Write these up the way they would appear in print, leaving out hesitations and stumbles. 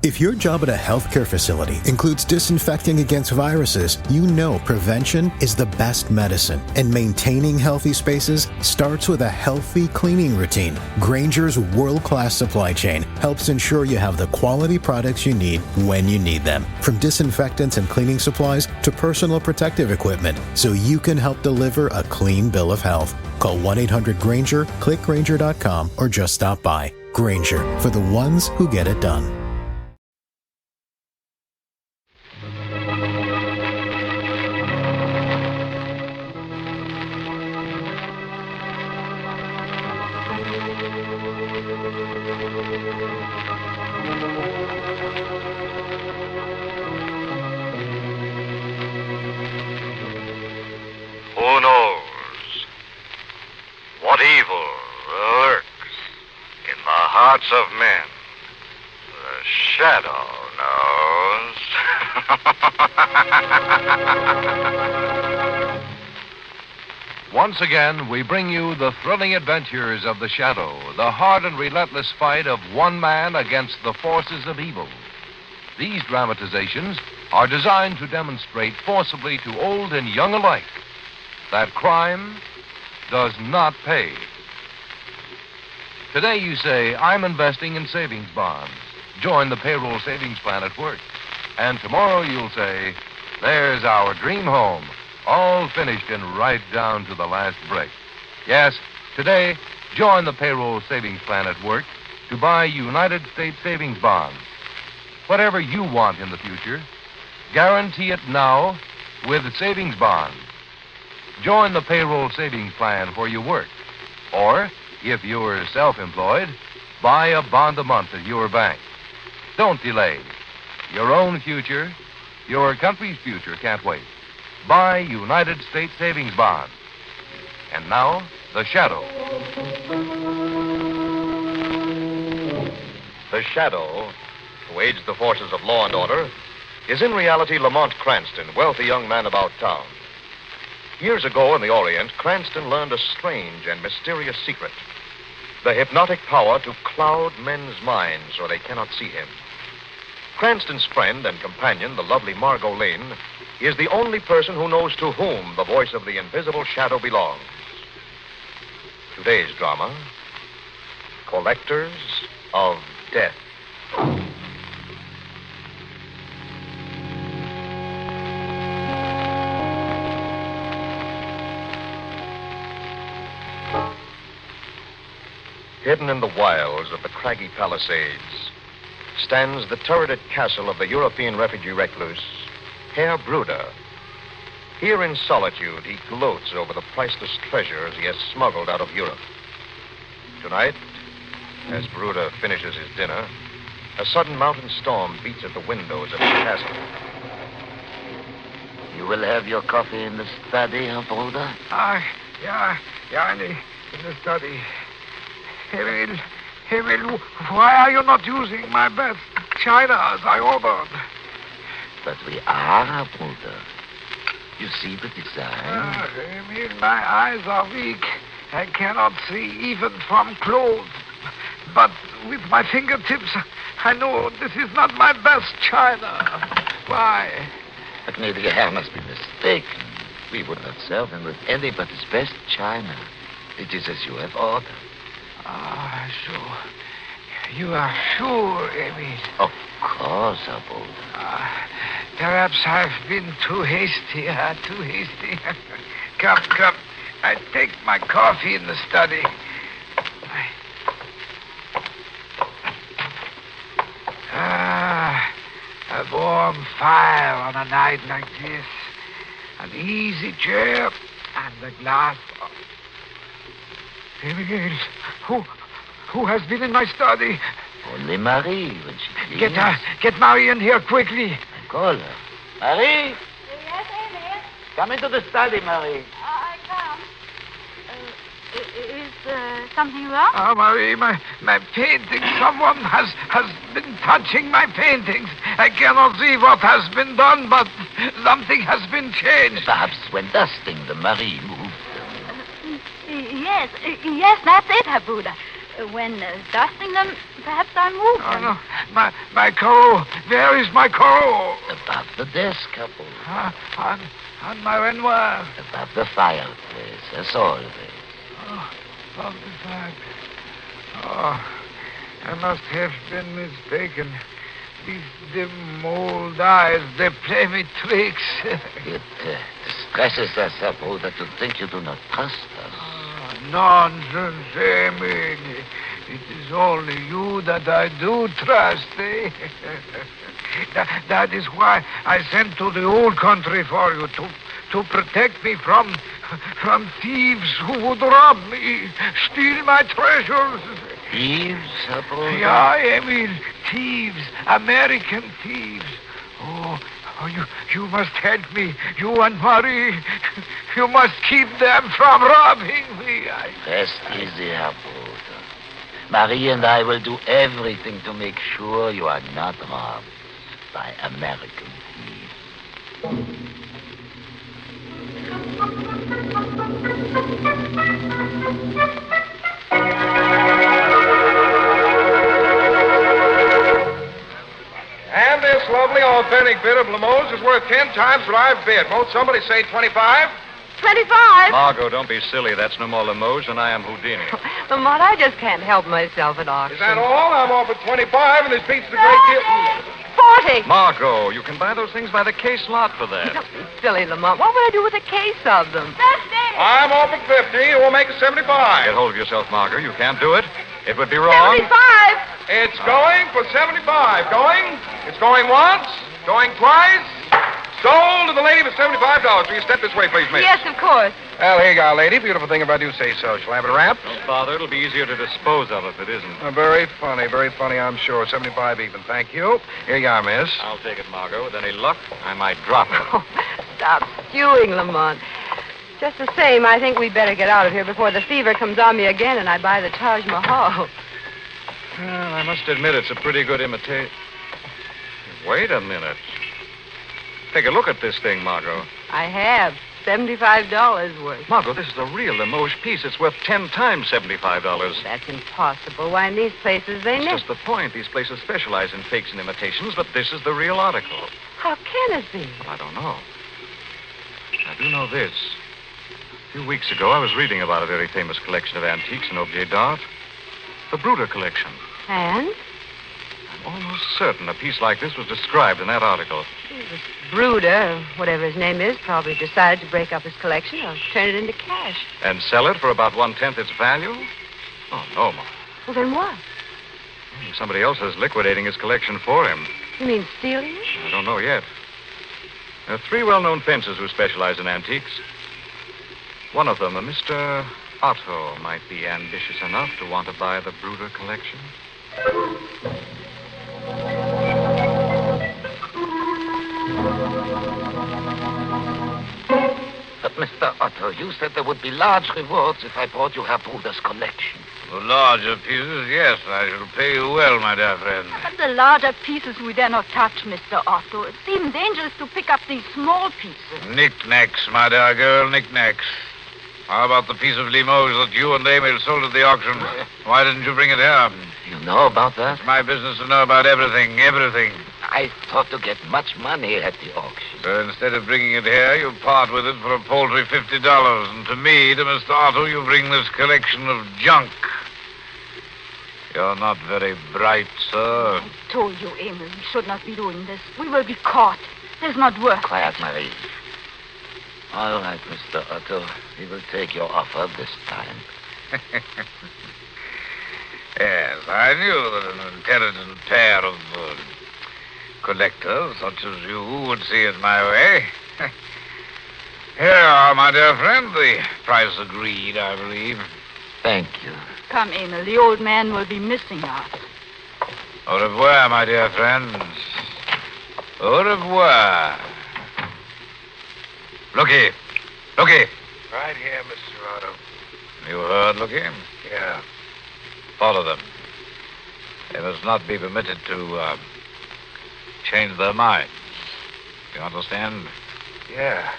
If your job at a healthcare facility includes disinfecting against viruses, you know prevention is the best medicine. And maintaining healthy spaces starts with a healthy cleaning routine. Grainger's world-class supply chain helps ensure you have the quality products you need when you need them. From disinfectants and cleaning supplies to personal protective equipment, so you can help deliver a clean bill of health. Call 1-800-GRAINGER, click Grainger.com, or just stop by. Grainger, for the ones who get it done. Who knows what evil lurks in the hearts of men? The shadow knows. Once again, we bring you the thrilling adventures of the Shadow, the hard and relentless fight of one man against the forces of evil. These dramatizations are designed to demonstrate forcibly to old and young alike that crime does not pay. Today you say, I'm investing in savings bonds. Join the payroll savings plan at work. And tomorrow you'll say, there's our dream home, all finished and right down to the last brick. Yes, today, join the payroll savings plan at work to buy United States savings bonds. Whatever you want in the future, guarantee it now with savings bonds. Join the payroll savings plan where you work. Or, if you're self-employed, buy a bond a month at your bank. Don't delay. Your own future, your country's future can't wait. Buy United States savings bonds. And now, The Shadow. The Shadow, who aids the forces of law and order, is in reality Lamont Cranston, wealthy young man about town. Years ago in the Orient, Cranston learned a strange and mysterious secret. The hypnotic power to cloud men's minds so they cannot see him. Cranston's friend and companion, the lovely Margot Lane, is the only person who knows to whom the voice of the invisible shadow belongs. Today's drama, Collectors of Death. Hidden in the wilds of the craggy Palisades stands the turreted castle of the European refugee recluse, Herr Bruder. Here in solitude, he gloats over the priceless treasures he has smuggled out of Europe. Tonight, as Bruder finishes his dinner, a sudden mountain storm beats at the windows of his castle. You will have your coffee in the study, Herr Bruder? Yeah, in the study. Emil, why are you not using my best china as I ordered? But we are, Herr Bruder. You see the design? Emil, my eyes are weak. I cannot see even from close. But with my fingertips, I know this is not my best china. Why? But maybe Herr must be mistaken. We would not serve him with any but his best china. It is as you have ordered. So you are sure, Emil? Of course, Herr Bruder. Perhaps I've been too hasty. Come. I take my coffee in the study. A warm fire on a night like this. An easy chair and a glass of... Emil, who has been in my study? Only Marie, when she cleans. Get Marie in here quickly. Call her. Marie? Yes, Emil? Come into the study, Marie. I come. Is something wrong? Marie, my painting. Someone has been touching my paintings. I cannot see what has been done, but something has been changed. Perhaps when dusting them, Marie moved them. Yes, that's it, Herr Bruder. When dusting them, perhaps I move Oh, them. no. My coat. Where is my coat? Above the desk, Abu. On my Renoir. Above the fireplace, as always. Of the fact. Oh, I must have been mistaken. These dim old eyes, they play me tricks. It distresses us, Abu, that you think you do not trust us. Nonsense, Emil. It is only you that I do trust, eh? That is why I sent to the old country for you, to protect me from thieves who would rob me, steal my treasures. Thieves, Abu? Yeah, Emil, thieves, American thieves. Oh, you must help me. You and Marie. You must keep them from robbing me. Rest easy, Abu. Marie and I will do everything to make sure you are not robbed by American thieves. And this lovely authentic bit of Limoges is worth 10 times what I've bid. Won't somebody say 25? 25? Margot, don't be silly. That's no more Limoges than I am Houdini. Lamont, I just can't help myself at auction. Is that all? I'm off at 25, and this beats the great deal. 40. Margot, you can buy those things by the case lot for that. Don't be silly, Lamont. What would I do with a case of them? That's it. I'm off at 50. We'll make it 75. Get hold of yourself, Margot. You can't do it. It would be wrong. 75. It's going for 75. Going. It's going once. Going twice. Sold to the lady for $75. Will you step this way, please, miss? Yes, of course. Well, here you go, lady. Beautiful thing if I do say so. Shall I have it wrapped? Don't bother. It'll be easier to dispose of if it isn't. Very funny, I'm sure. 75 even. Thank you. Here you are, miss. I'll take it, Margot. With any luck, I might drop it. Oh, stop stewing, Lamont. Just the same, I think we'd better get out of here before the fever comes on me again and I buy the Taj Mahal. Well, I must admit it's a pretty good imitation. Wait a minute. Take a look at this thing, Margot. I have. $75 worth. Margot, this is a real Limoges piece. It's worth 10 times $75. That's impossible. Why, in these places, they That's never... just the point. These places specialize in fakes and imitations, but this is the real article. How can it be? Well, I don't know. I do know this. A few weeks ago, I was reading about a very famous collection of antiques and objets d'art. The Bruder collection. And? I'm almost certain a piece like this was described in that article. This Bruder, whatever his name is, probably decided to break up his collection or turn it into cash. And sell it for about 1/10 its value? Oh, no, Ma. Well, then what? Somebody else is liquidating his collection for him. You mean stealing it? I don't know yet. There are 3 well-known fencers who specialize in antiques. One of them, a Mr. Otto, might be ambitious enough to want to buy the Bruder collection. But, Mr. Otto, you said there would be large rewards if I brought you Herr Bruder's collection. For larger pieces, yes, I shall pay you well, my dear friend. But the larger pieces we dare not touch, Mr. Otto. It seems dangerous to pick up these small pieces. Knickknacks, my dear girl, knickknacks. How about the piece of Limoges that you and Emil sold at the auction? Why didn't you bring it here? You know about that? It's my business to know about everything. I thought to get much money at the auction. So instead of bringing it here, you part with it for a paltry $50. And to me, to Mr. Otto, you bring this collection of junk. You're not very bright, sir. I told you, Emil, we should not be doing this. We will be caught. It's not worth. Quiet, Marie. All right, Mr. Otto. We will take your offer this time. Yes, I knew that an intelligent pair of collectors such as you would see it my way. Here you are, my dear friend. The price agreed, I believe. Thank you. Come, Emil. The old man will be missing us. Au revoir, my dear friends. Au revoir. Looky. Right here, Mr. Otto. You heard, Looky? Yeah. Follow them. They must not be permitted to change their minds. You understand? Yeah.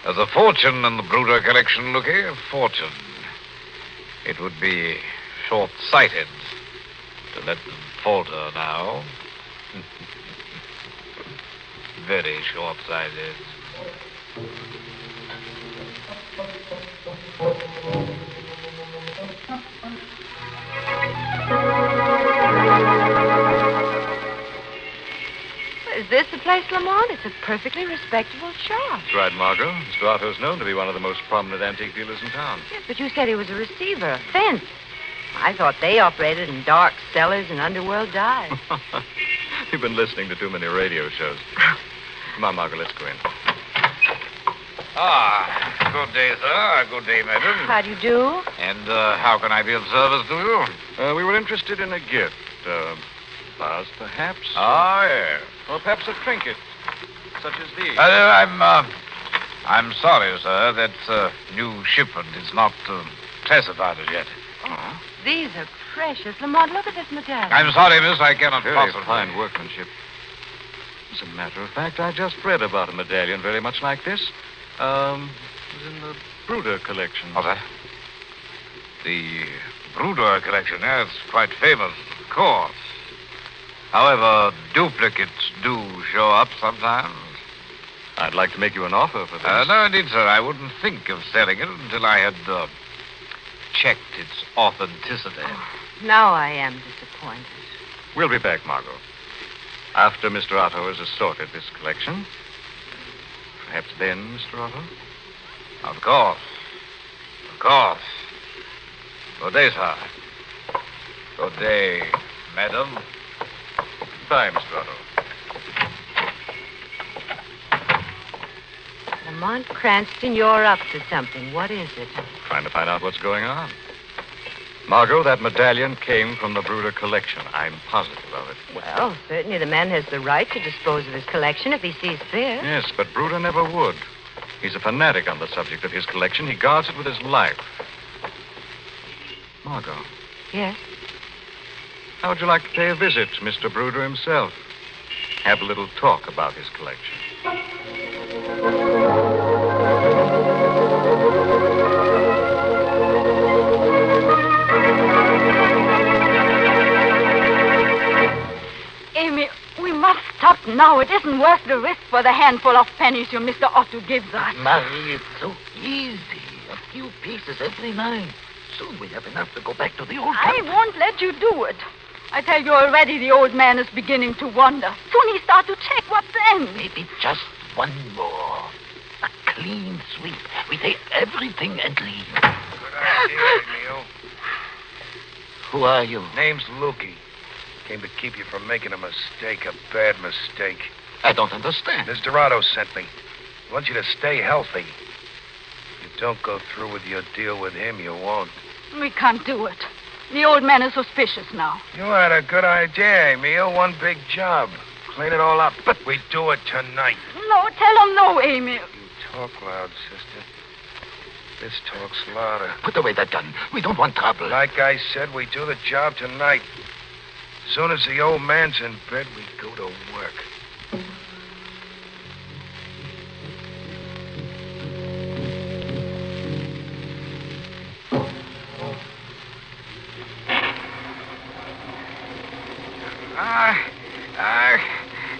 There's a fortune in the Bruder collection, Looky. A fortune. It would be short-sighted to let them falter now. Very short-sighted. Is this the place, Lamont? It's a perfectly respectable shop. That's right, Margot. Mr. Otto's known to be one of the most prominent antique dealers in town. Yes, but you said he was a receiver, a fence. I thought they operated in dark cellars and underworld dives. You've been listening to too many radio shows. Come on, Margot, let's go in. Good day, sir. Good day, madam. How do you do? And how can I be of service to you? We were interested in a gift. Flowers, perhaps? Yes. Or perhaps a trinket, such as these. I'm sorry, sir. That new shipment is not classified as yet. Oh, these are precious. Lamont, look at this medallion. I'm sorry, miss. I cannot Very possibly. fine workmanship. As a matter of fact, I just read about a medallion very much like this. It was in the Bruder collection. What's that? The Bruder collection, yes, quite famous, of course. However, duplicates do show up sometimes. I'd like to make you an offer for this. No, indeed, sir. I wouldn't think of selling it until I had checked its authenticity. Now I am disappointed. We'll be back, Margot. After Mr. Otto has assorted this collection. Perhaps then, Mr. Otto? Of course. Of course. Good day, sir. Good day, madam. Goodbye, Mr. Otto. Lamont Cranston, you're up to something. What is it? Trying to find out what's going on. Margot, that medallion came from the Bruder collection. I'm positive of it. Well, certainly the man has the right to dispose of his collection if he sees fit. Yes, but Bruder never would. He's a fanatic on the subject of his collection. He guards it with his life. Margot, Yes? how would you like to pay a visit to Mr. Bruder himself? Have a little talk about his collection. Amy, we must stop now. It isn't worth the risk for the handful of pennies your Mr. Otto gives us. Marie, it's so easy. A few pieces every night. Soon we have enough to go back to the old I country. won't let you do it. I tell you already, the old man is beginning to wonder. Soon he start to check. What then? Maybe just one more. A clean sweep. We take everything and leave. Good idea, Emil. Who are you? Name's Lukey. Came to keep you from making a mistake, a bad mistake. I don't understand. Mr. Otto sent me. He wants you to stay healthy. If you don't go through with your deal with him, you won't. We can't do it. The old man is suspicious now. You had a good idea, Emil. One big job. Clean it all up. But we do it tonight. No, tell him no, Amy. You talk loud, sister. This talks louder. Put away that gun. We don't want trouble. Like I said, we do the job tonight. As soon as the old man's in bed, we go to work.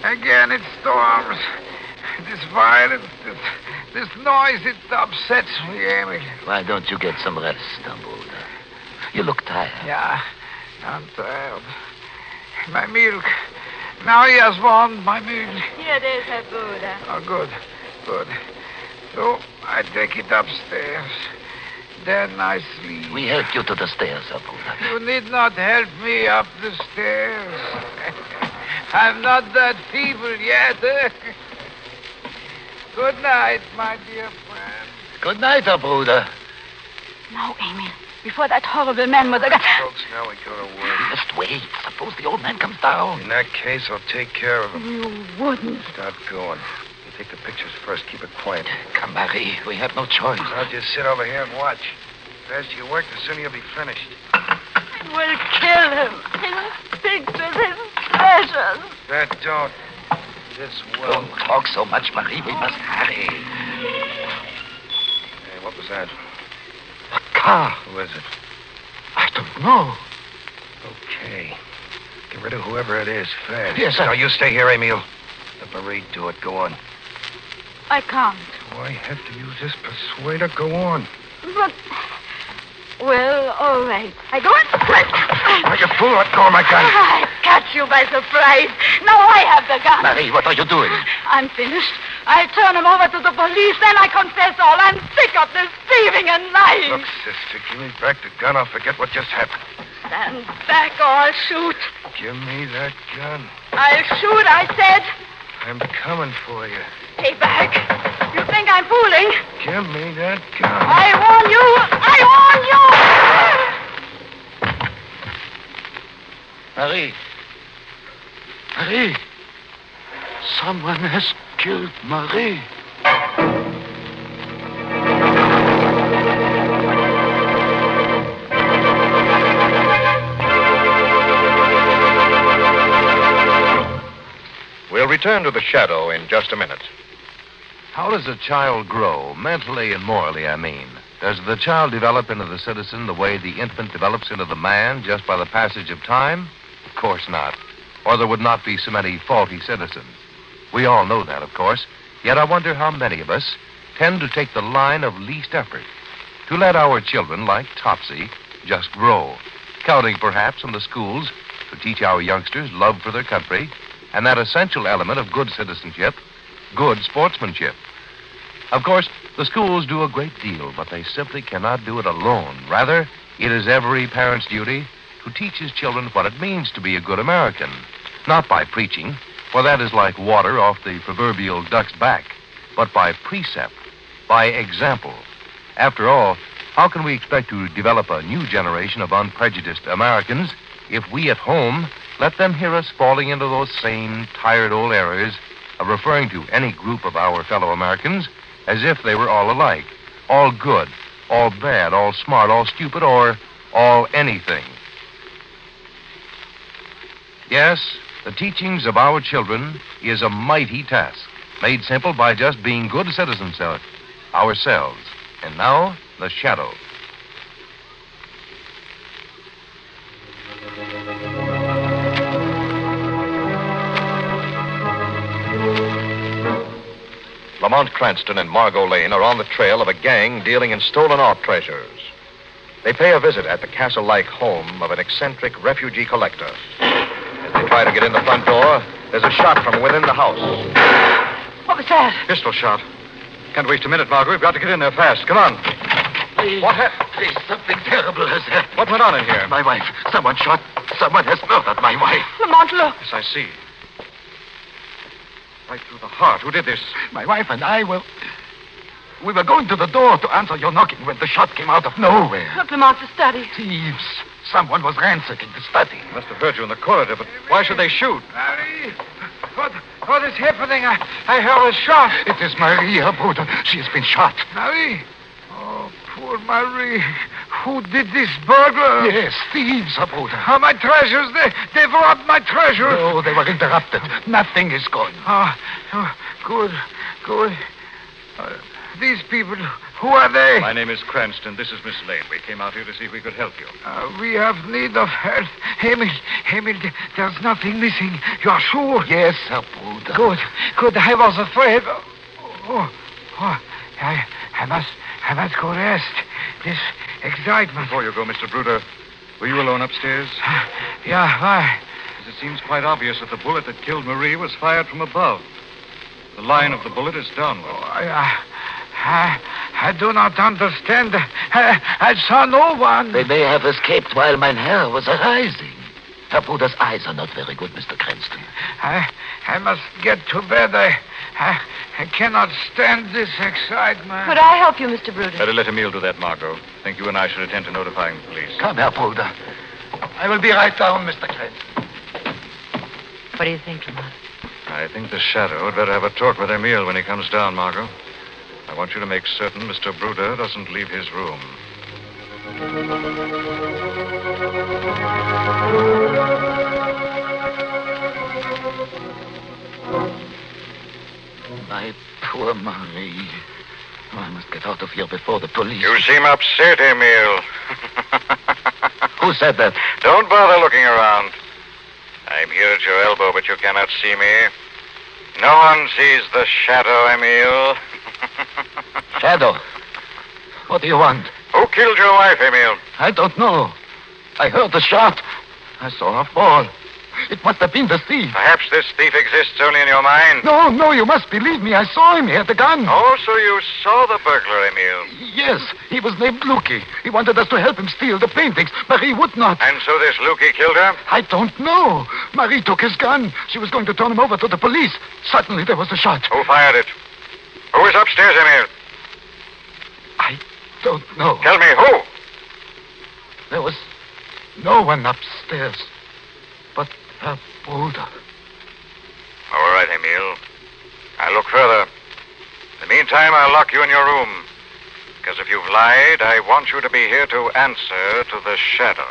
Again it storms. This violence, this noise, it upsets me, Amy. Why don't you get some rest, Stumbled? You look tired. Yeah, I'm tired. My milk. Now he has one, my milk. Here it is, Herr Bruder. Oh, good, good. So I take it upstairs. Then I sleep. We help you to the stairs, Abuda. You need not help me up the stairs. I'm not that feeble yet. Good night, my dear friend. Good night, Abuda. Now, Amy, before that horrible man with the gun. Folks, now we go to work. Just wait. Suppose the old man comes down. In that case, I'll take care of him. You wouldn't. Start going. You take the pictures first. Keep it quiet. Come, Marie. We have no choice. I'll just sit over here and watch. The faster you work, the sooner you'll be finished. We'll kill him. His pictures, his treasures. That don't. This will. Don't talk so much, Marie. We must hurry. Hey, what was that? A car. Who is it? I don't No. Okay. Get rid of whoever it is fast. Yes, sir. Now, you stay here, Emil. Let Marie do it. Go on. I can't. Do I have to use this persuader? Go on. But... Well, all right. I go in. Oh, you fool. Let go of my gun. I catch you by surprise. Now I have the gun. Marie, what are you doing? I'm finished. I'll turn him over to the police, then I confess all. I'm sick of this thieving and lying. Look, sister, give me back the gun. I'll forget what just happened. Stand back or I'll shoot. Give me that gun. I'll shoot, I said. I'm coming for you. Stay back. You think I'm fooling? Give me that gun. I warn you. I warn you. Marie. Marie. Someone has killed Marie. We'll return to the shadow in just a minute. How does a child grow, mentally and morally, I mean? Does the child develop into the citizen the way the infant develops into the man just by the passage of time? Of course not. Or there would not be so many faulty citizens. We all know that, of course. Yet I wonder how many of us tend to take the line of least effort, to let our children, like Topsy, just grow, counting perhaps on the schools to teach our youngsters love for their country and that essential element of good citizenship, good sportsmanship. Of course, the schools do a great deal, but they simply cannot do it alone. Rather, it is every parent's duty to teach his children what it means to be a good American, not by preaching, for that is like water off the proverbial duck's back, but by precept, by example. After all, how can we expect to develop a new generation of unprejudiced Americans if we at home let them hear us falling into those same tired old errors of referring to any group of our fellow Americans as if they were all alike, all good, all bad, all smart, all stupid, or all anything? Yes, the teachings of our children is a mighty task, made simple by just being good citizens ourselves. And now, the shadow. Lamont Cranston and Margot Lane are on the trail of a gang dealing in stolen-off treasures. They pay a visit at the castle-like home of an eccentric refugee collector. As they try to get in the front door, there's a shot from within the house. What was that? Pistol shot. Can't waste a minute, Margot. We've got to get in there fast. Come on. Please. What happened? Please, something terrible has happened. What went on in here? My wife. Someone shot. Someone has murdered my wife. Lamont, look. Yes, I see. Right through the heart. Who did this? My wife and I were... We were going to the door to answer your knocking when the shot came out of nowhere. Look, Lamont, the study. Thieves. Someone was ransacking the study. Must have heard you in the corridor, but why should they shoot? Marie, what is happening? I heard a shot. It is Marie, her brother. She has been shot. Marie? Oh, poor Marie. Who did this burglar? Yes, thieves, her brother. Oh, my treasures. They've robbed my treasures. No, they were interrupted. Nothing is gone. Oh, good. These people, who are they? My name is Cranston. This is Miss Lane. We came out here to see if we could help you. We have need of help. Emil, there's nothing missing. You're sure? Yes, her brother. Good. I was afraid. I must go rest. This excitement. Before you go, Mr. Bruder, were you alone upstairs? Yeah, why? Because it seems quite obvious that the bullet that killed Marie was fired from above. The line of the bullet is downward. I do not understand. I saw no one. They may have escaped while mein Herr was arising. Herr Bruder's eyes are not very good, Mr. Cranston. I must get to bed. I cannot stand this excitement. Could I help you, Mr. Bruder? Better let Emile do that, Margot. I think you and I should attend to notifying the police. Come, Herr Bruder. I will be right down, Mr. Cranston. What do you think, Lamont? I think the shadow had better have a talk with Emile when he comes down, Margot. I want you to make certain Mr. Bruder doesn't leave his room. My poor Marie. Oh, I must get out of here before the police. You seem upset, Emile. Who said that? Don't bother looking around. I'm here at your elbow, but you cannot see me. No one sees the shadow, Emile. Shadow. What do you want? Who killed your wife, Emile? I don't know. I heard the shot. I saw her fall. It must have been the thief. Perhaps this thief exists only in your mind. No, you must believe me. I saw him. He had the gun. Oh, so you saw the burglar, Emile. Yes, he was named Lukey. He wanted us to help him steal the paintings. Marie would not. And so this Lukey killed her? I don't know. Marie took his gun. She was going to turn him over to the police. Suddenly there was a shot. Who fired it? Who is upstairs, Emile? I don't know. Tell me, who? There was no one upstairs but Herr Bruder. All right, Emile. I'll look further. In the meantime, I'll lock you in your room. Because if you've lied, I want you to be here to answer to the shadow.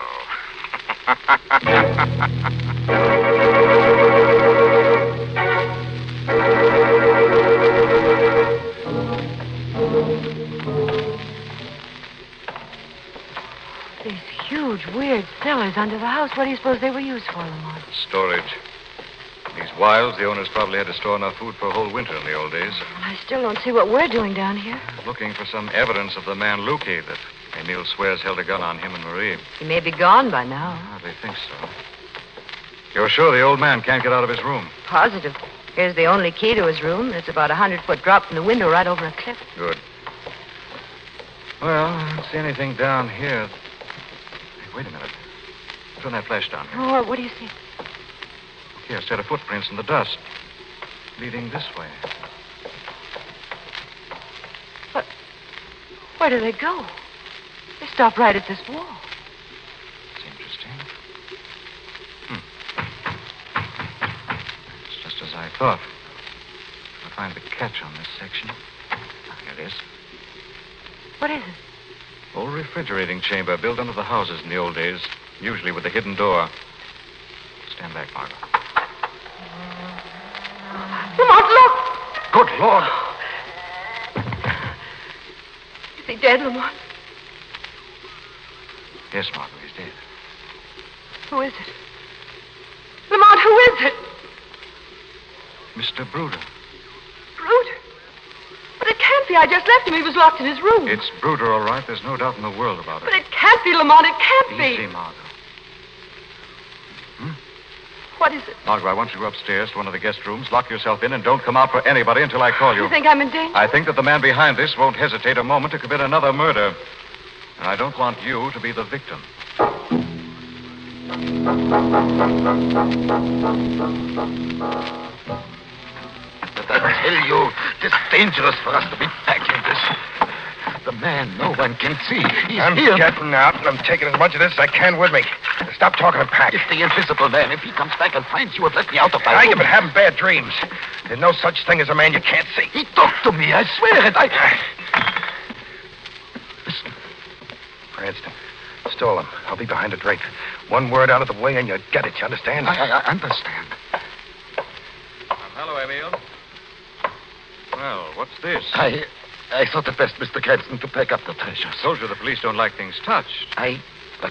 These huge, weird cellars under the house. What do you suppose they were used for, Lamont? Storage. These wilds, the owners probably had to store enough food for a whole winter in the old days. I still don't see what we're doing down here. Looking for some evidence of the man Lukey that Emile swears held a gun on him and Marie. He may be gone by now. I hardly think so. You're sure the old man can't get out of his room? Positive. Here's the only key to his room. It's about 100-foot drop from the window right over a cliff. Good. Well, I don't see anything down here. Hey, wait a minute. Turn that flash down here. Oh, what do you see? Here, a set of footprints in the dust. Leading this way. But where do they go? They stop right at this wall. It's interesting. It's just as I thought. I'll find the catch on this section. Here it is. What is it? Old refrigerating chamber built under the houses in the old days, usually with a hidden door. Stand back, Margot. Lamont, look! Good Lord. Is he dead, Lamont? Yes, Margot, he's dead. Who is it? Lamont, who is it? Mr. Bruder. Bruder? But it can't be. I just left him. He was locked in his room. It's Bruder, all right. There's no doubt in the world about it. But it can't be, Lamont. It can't Easy, be. Margot. What is it? Margot, I want you to go upstairs to one of the guest rooms, lock yourself in, and don't come out for anybody until I call you. You think I'm in danger? I think that the man behind this won't hesitate a moment to commit another murder. And I don't want you to be the victim. But I tell you, it's dangerous for us to be packing this. The man no one can see. He's I'm here. getting out, and I'm taking as much of this as I can with me. Stop talking and pack. It's the invisible man. If he comes back and finds you and let me out of my I room... have been having bad dreams. There's no such thing as a man you can't see. He talked to me, I swear it. Listen. Cranston, stall him. I'll be behind the drape. One word out of the way and you get it, you understand? I understand. Hello, Emile. Well, what's this? I thought it best, Mr. Cranston, to pack up the treasures. Told you the police don't like things touched. I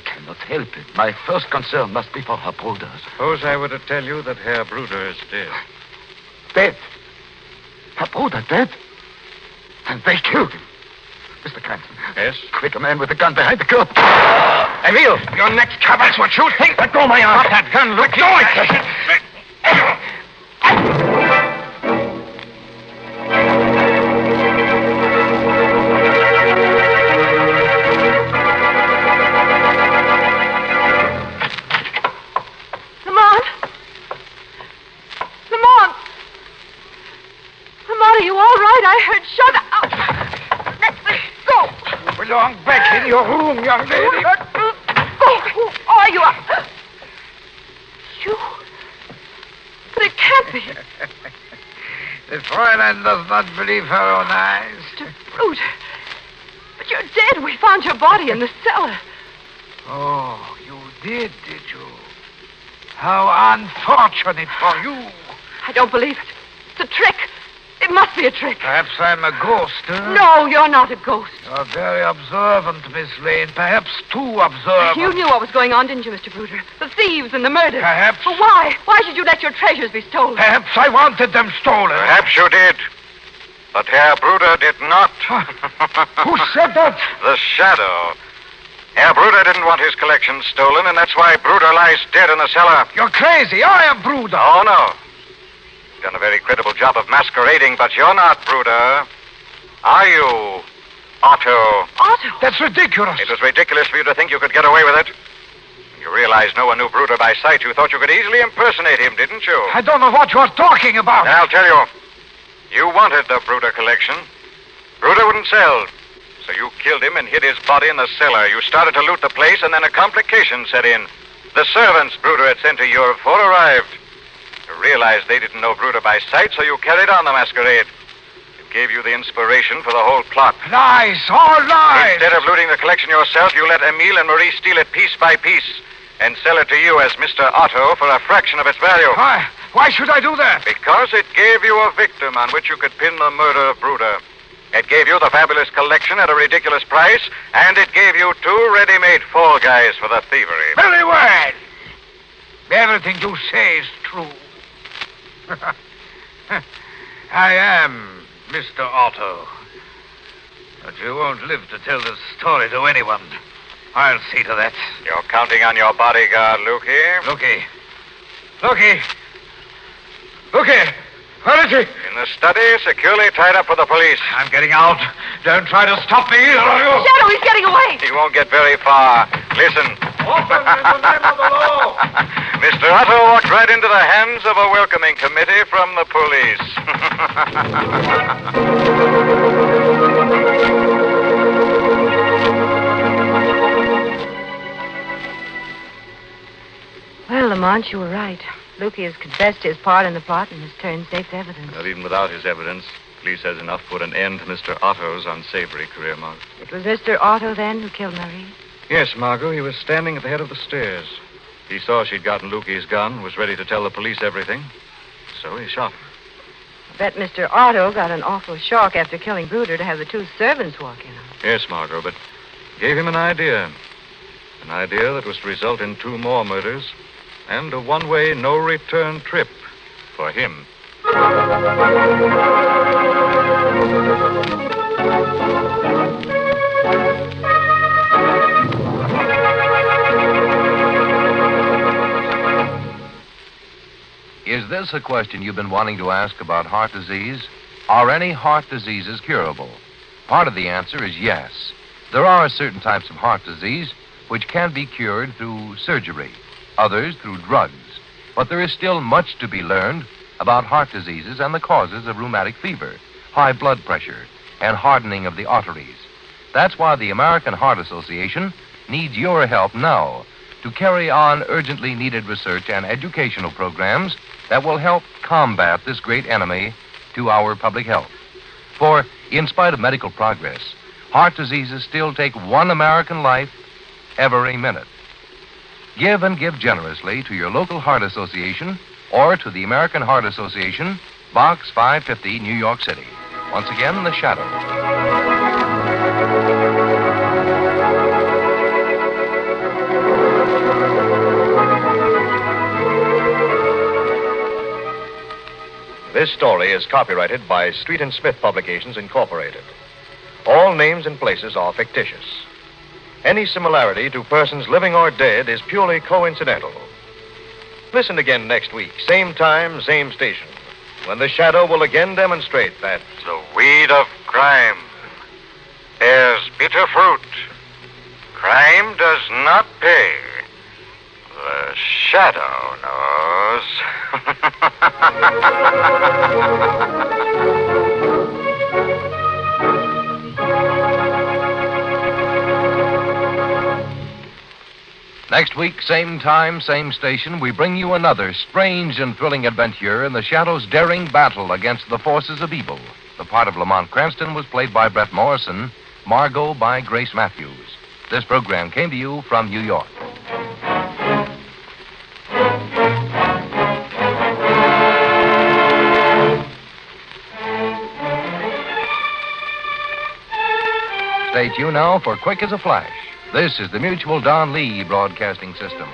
cannot help it. My first concern must be for her Bruder. Suppose I were to tell you that Herr Bruder is dead. Dead? Her Bruder dead? And they killed him. Mr. Cranston. Yes? Quick, a man with a gun behind the curtain. Emile, your neck's covered. That's what you think. Let go of my arm. Drop that gun, Luke. Go, I Are you all right? I heard shut up. Let's go. belong back in your room, young lady. Who are you? You? But it can't be. The Fräulein does not believe her own eyes. Mr. Brute. But you're dead. We found your body in the cellar. Oh, you did you? How unfortunate for you. I don't believe it. It's a trick. It It must be a trick. Perhaps I'm a ghost, huh? No, you're not a ghost. You're very observant, Miss Lane. Perhaps too observant. You knew what was going on, didn't you, Mr. Bruder? The thieves and the murders. Perhaps. But why? Why should you let your treasures be stolen? Perhaps I wanted them stolen. Perhaps you did. But Herr Bruder did not. Who said that? The Shadow. Herr Bruder didn't want his collection stolen, and that's why Bruder lies dead in the cellar. You're crazy. I am Bruder. Oh, no. You've done a very credible job of masquerading, but you're not Bruder. Are you, Otto? Otto? That's ridiculous. It was ridiculous for you to think you could get away with it. You realized no one knew Bruder by sight. You thought you could easily impersonate him, didn't you? I don't know what you're talking about. Then I'll tell you. You wanted the Bruder collection. Bruder wouldn't sell. So you killed him and hid his body in the cellar. You started to loot the place, and then a complication set in. The servants Bruder had sent to Europe for arrived. You realized they didn't know Bruder by sight, so you carried on the masquerade. It gave you the inspiration for the whole plot. Lies, all lies. Instead of looting the collection yourself, you let Emile and Marie steal it piece by piece and sell it to you as Mr. Otto for a fraction of its value. Why should I do that? Because it gave you a victim on which you could pin the murder of Bruder. It gave you the fabulous collection at a ridiculous price, and it gave you 2 ready-made fall guys for the thievery. Very well. Everything you say is true. I am Mr. Otto. But you won't live to tell the story to anyone. I'll see to that. You're counting on your bodyguard, Lukey. Lukey. Where is he? In the study, securely tied up with the police. I'm getting out. Don't try to stop me either of you. Shadow, he's getting away. He won't get very far. Listen. Open in the name of the law. Mr. Otto walked right into the hands of a welcoming committee from the police. Well, Lamont, you were right. Lukey has confessed his part in the plot and has turned Snape's evidence. But even without his evidence, police has enough to put an end to Mr. Otto's unsavory career, Margot. It was Mr. Otto, then, who killed Marie? Yes, Margot. He was standing at the head of the stairs. He saw she'd gotten Lukey's gun, was ready to tell the police everything. So he shot her. I bet Mr. Otto got an awful shock after killing Bruder to have the 2 servants walk in on him. Yes, Margot, but gave him an idea. An idea that was to result in 2 more murders and a one-way, no-return trip for him. Is this a question you've been wanting to ask about heart disease? Are any heart diseases curable? Part of the answer is yes. There are certain types of heart disease which can be cured through surgery, others through drugs. But there is still much to be learned about heart diseases and the causes of rheumatic fever, high blood pressure, and hardening of the arteries. That's why the American Heart Association needs your help now to carry on urgently needed research and educational programs that will help combat this great enemy to our public health. For, in spite of medical progress, heart diseases still take 1 American life every minute. Give and give generously to your local heart association or to the American Heart Association, Box 550, New York City. Once again, The Shadow. This story is copyrighted by Street and Smith Publications, Incorporated. All names and places are fictitious. Any similarity to persons living or dead is purely coincidental. Listen again next week, same time, same station, when The Shadow will again demonstrate that The weed of crime bears bitter fruit. Crime does not pay. The Shadow knows. Next week, same time, same station, we bring you another strange and thrilling adventure in the Shadow's daring battle against the forces of evil. The part of Lamont Cranston was played by Brett Morrison, Margot by Grace Matthews. This program came to you from New York. activate you now for quick as a flash. This is the Mutual Don Lee Broadcasting System.